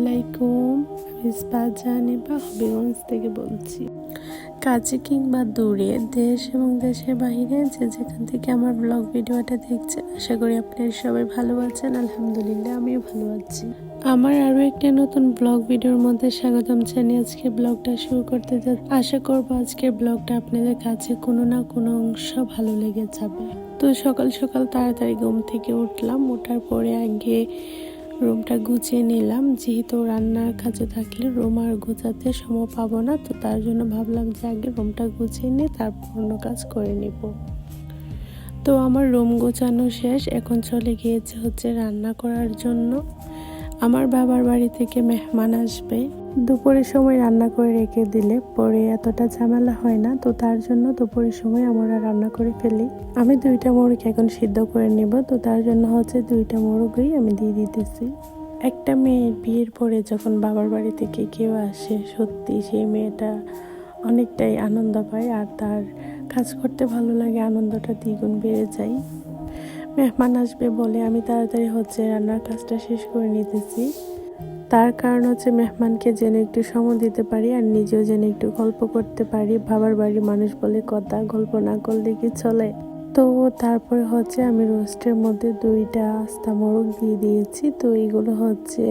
আলাইকুম। আমি জানি বা হবিগঞ্জ থেকে বলছি। কাছে কিংবা দূরে, দেশ এবং দেশের বাইরে যে যেখান থেকে আমার ব্লগ ভিডিওটা দেখছেন, আশা করি আপনারা সবাই ভালো আছেন। আলহামদুলিল্লাহ, আমিও ভালো আছি। আমার আরও একটা নতুন ব্লগ ভিডিওর মধ্যে স্বাগতম জানিয়ে আজকে ব্লগটা শুরু করতে যাচ্ছি। আশা করব আজকের ব্লগটা আপনাদের কাছে কোনো না কোনো অংশ ভালো লেগে যাবে। তো সকাল সকাল তাড়াতাড়ি ঘুম থেকে উঠলাম। ওঠার পরে আগে রুমটা গুছিয়ে নিলাম, যেহেতু রান্নার কাজে থাকলে রুম আর গোছাতে সময় পাবো না। তো তার জন্য ভাবলাম যে আগে রুমটা গুছিয়ে নিয়ে তারপর অন্য কাজ করে নিব। তো আমার রুম গোছানো শেষ, এখন চলে গিয়েছে হচ্ছে রান্না করার জন্য। আমার বাবার বাড়ি থেকে মেহমান আসবে। দুপুরের সময় রান্না করে রেখে দিলে পরে এতটা ঝামেলা হয় না। তো তার জন্য দুপুরের সময় আমরা রান্না করে ফেলি। আমি 2টা মোরগ এখন সিদ্ধ করে নেব। তো তার জন্য হচ্ছে 2টা মোরগই আমি দিয়ে দিতেছি। একটা মেয়ের বিয়ের পরে যখন বাবার বাড়ি থেকে কেউ আসে, সত্যি সেই মেয়েটা অনেকটাই আনন্দ পায় আর তার কাজ করতে ভালো লাগে, আনন্দটা দ্বিগুণ বেড়ে যায়। মেহমান আসবে বলে আমি তাড়াতাড়ি হচ্ছে রান্নার কাজটা শেষ করে নিতেছি। তার কারণ হচ্ছে মেহমানকে যেন একটু সময় দিতে পারি আর নিজেও যেন একটু গল্প করতে পারি। বাবার বাড়ির মানুষ বলে কথা, গল্প না করলে কি চলে। তো তারপরে হচ্ছে আমি রোস্টের মধ্যে 2টা আস্তা মোরগ দিয়ে দিয়েছি। তো এইগুলো হচ্ছে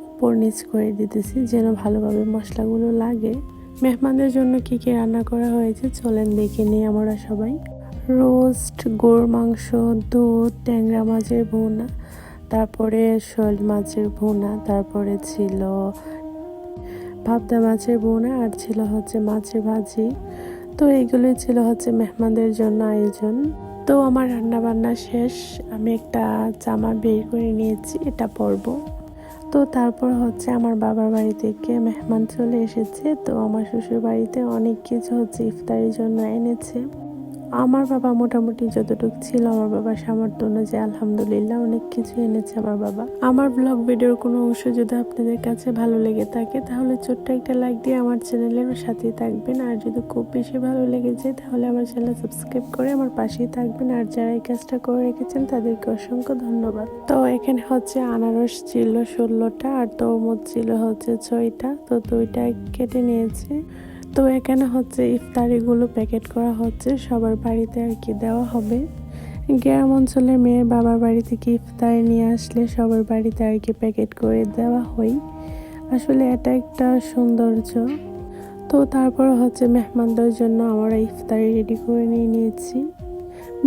উপর নিচ করে দিতেছি যেন ভালোভাবে মশলাগুলো লাগে। মেহমানদের জন্য কি কি রান্না করা হয়েছে চলেন দেখে নিই আমরা সবাই। রোস্ট, গরুর মাংস, দুধ, ট্যাংরা মাছের ভুনা, তারপরে শোল মাছের ভুনা, তারপরে ছিল পাবদা মাছের ভুনা আর ছিল হচ্ছে মাছের ভাজি। তো এইগুলোই ছিল হচ্ছে মেহমানদের জন্য আয়োজন। তো আমার রান্না বান্না শেষ, আমি একটা জামা বের করে নিয়েছি, এটা পরবো। তো তারপর হচ্ছে আমার বাবার বাড়ি থেকে মেহমান চলে এসেছে। তো আমার শ্বশুর বাড়িতে অনেক কিছু হচ্ছে ইফতারের জন্য এনেছে। আমার বাবা মোটামুটি যতটুকু ছিল আমার বাবার সামর্থ্য অনুযায়ী আলহামদুলিল্লাহ অনেক কিছু এনেছে আমার বাবা। আমার ব্লগ ভিডিওর কোনো অংশ যদি আপনাদের কাছে ভালো লেগে থাকে তাহলে ছোট্ট একটা লাইক দিয়ে আমার চ্যানেলের সাথেই থাকবেন। আর যদি খুব বেশি ভালো লেগে যায় তাহলে আমার চ্যানেল সাবস্ক্রাইব করে আমার পাশেই থাকবেন। আর যারা এই কাজটা করে রেখেছেন তাদেরকে অসংখ্য ধন্যবাদ। তো এখানে হচ্ছে আনারস ছিল 16টা আর তরমুজ ছিল হচ্ছে 6টা। তো 2টা কেটে নিয়েছে। তো এখানে হচ্ছে ইফতারিগুলো প্যাকেট করা হচ্ছে, সবার বাড়িতে আর কি দেওয়া হবে। গ্রাম অঞ্চলের মেয়ের বাবার বাড়ি থেকে ইফতারি নিয়ে আসলে সবার বাড়িতে আর কি প্যাকেট করে দেওয়া হয়। আসলে এটা একটা সৌন্দর্য। তো তারপর হচ্ছে মেহমানদের জন্য আমরা ইফতারি রেডি করে নিয়েছি।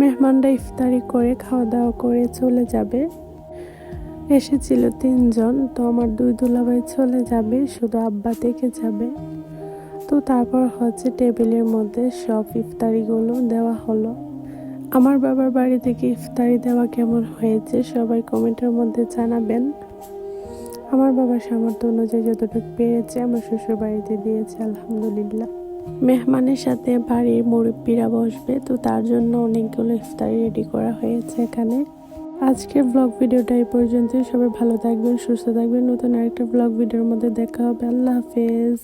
মেহমানরা ইফতারি করে খাওয়া দাওয়া করে চলে যাবে। এসেছিল 3 জন। তো আমার 2 দুলাভাই চলে যাবে, শুধু আব্বা থেকে যাবে। তো তারপর হচ্ছে টেবিলের মধ্যে সব ইফতারিগুলো দেওয়া হলো। আমার বাবার বাড়ি থেকে ইফতারি দেওয়া কেমন হয়েছে সবাই কমেন্টের মধ্যে জানাবেন। আমার বাবার সামর্থ্য অনুযায়ী যতটুকু পেরেছে আমার শ্বশুর বাড়িতে দিয়েছে আলহামদুলিল্লাহ। মেহমানের সাথে বাড়ির মুরব্বীরা বসবে, তো তার জন্য অনেকগুলো ইফতারি রেডি করা হয়েছে এখানে। আজকের ব্লগ ভিডিওটা এই পর্যন্তই। সবাই ভালো থাকবেন, সুস্থ থাকবেন। নতুন আরেকটা ব্লগ ভিডিওর মধ্যে দেখা হবে। আল্লাহ হাফেজ।